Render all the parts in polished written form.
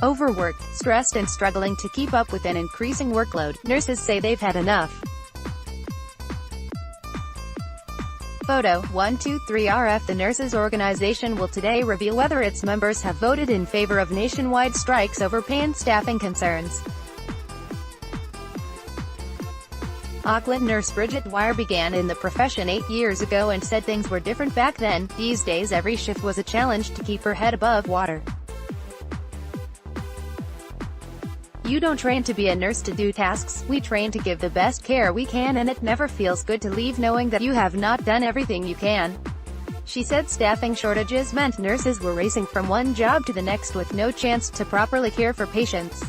Overworked, stressed and struggling to keep up with an increasing workload, nurses say they've had enough. Photo 123RF. The nurses' organization will today reveal whether its members have voted in favor of nationwide strikes over pay and staffing concerns. Auckland nurse Bridget Dwyer began in the profession 8 years ago and said things were different back then. These days every shift was a challenge to keep her head above water. You don't train to be a nurse to do tasks, we train to give the best care we can, and it never feels good to leave knowing that you have not done everything you can. She said staffing shortages meant nurses were racing from one job to the next with no chance to properly care for patients.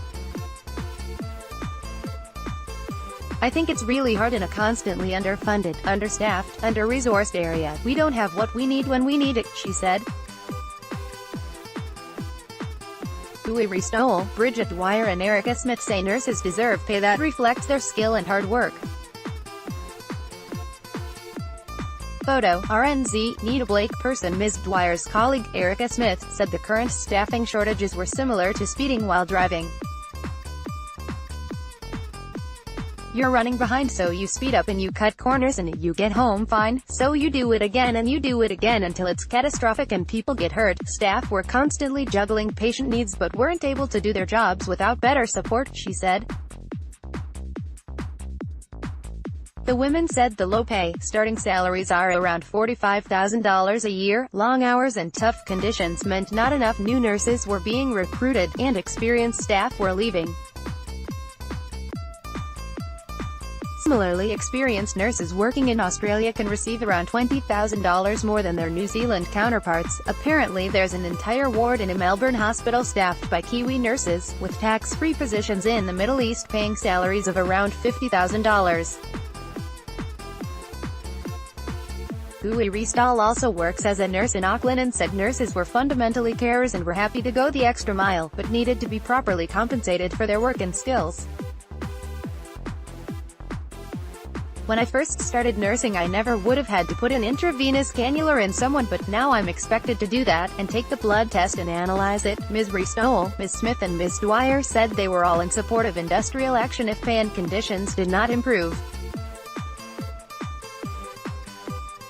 I think it's really hard in a constantly underfunded, understaffed, under-resourced area. We don't have what we need when we need it, she said. Bridget Dwyer and Erica Smith say nurses deserve pay that reflects their skill and hard work. Photo RNZ. Nita Blake person. Ms. Dwyer's colleague, Erica Smith, said the current staffing shortages were similar to speeding while driving. You're running behind, so you speed up and you cut corners and you get home fine, so you do it again and you do it again until it's catastrophic and people get hurt. Staff were constantly juggling patient needs but weren't able to do their jobs without better support, she said. The women said the low pay, starting salaries are around $45,000 a year, long hours and tough conditions meant not enough new nurses were being recruited, and experienced staff were leaving. Similarly, experienced nurses working in Australia can receive around $20,000 more than their New Zealand counterparts. Apparently there's an entire ward in a Melbourne hospital staffed by Kiwi nurses, with tax-free positions in the Middle East paying salaries of around $50,000. Gui Restall also works as a nurse in Auckland and said nurses were fundamentally carers and were happy to go the extra mile, but needed to be properly compensated for their work and skills. When I first started nursing I never would have had to put an intravenous cannula in someone, but now I'm expected to do that, and take the blood test and analyze it. Ms. Restall, Ms. Smith and Ms. Dwyer said they were all in support of industrial action if pay and conditions did not improve.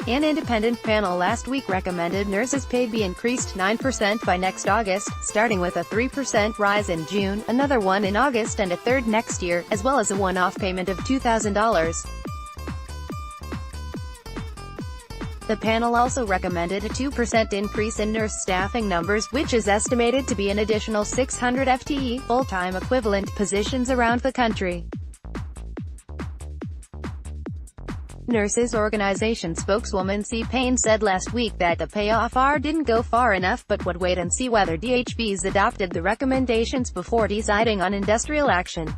An independent panel last week recommended nurses' pay be increased 9% by next August, starting with a 3% rise in June, another one in August and a third next year, as well as a one-off payment of $2,000. The panel also recommended a 2% increase in nurse staffing numbers, which is estimated to be an additional 600 FTE, full-time equivalent positions around the country. Nurses' organization spokeswoman C. Payne said last week that the pay offer didn't go far enough but would wait and see whether DHBs adopted the recommendations before deciding on industrial action.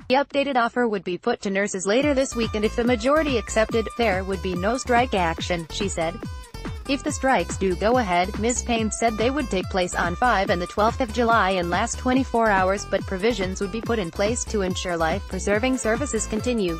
The updated offer would be put to nurses later this week, and if the majority accepted, there would be no strike action, she said. If the strikes do go ahead, Ms. Payne said they would take place on 5 and the 12th of July and last 24 hours, but provisions would be put in place to ensure life-preserving services continue.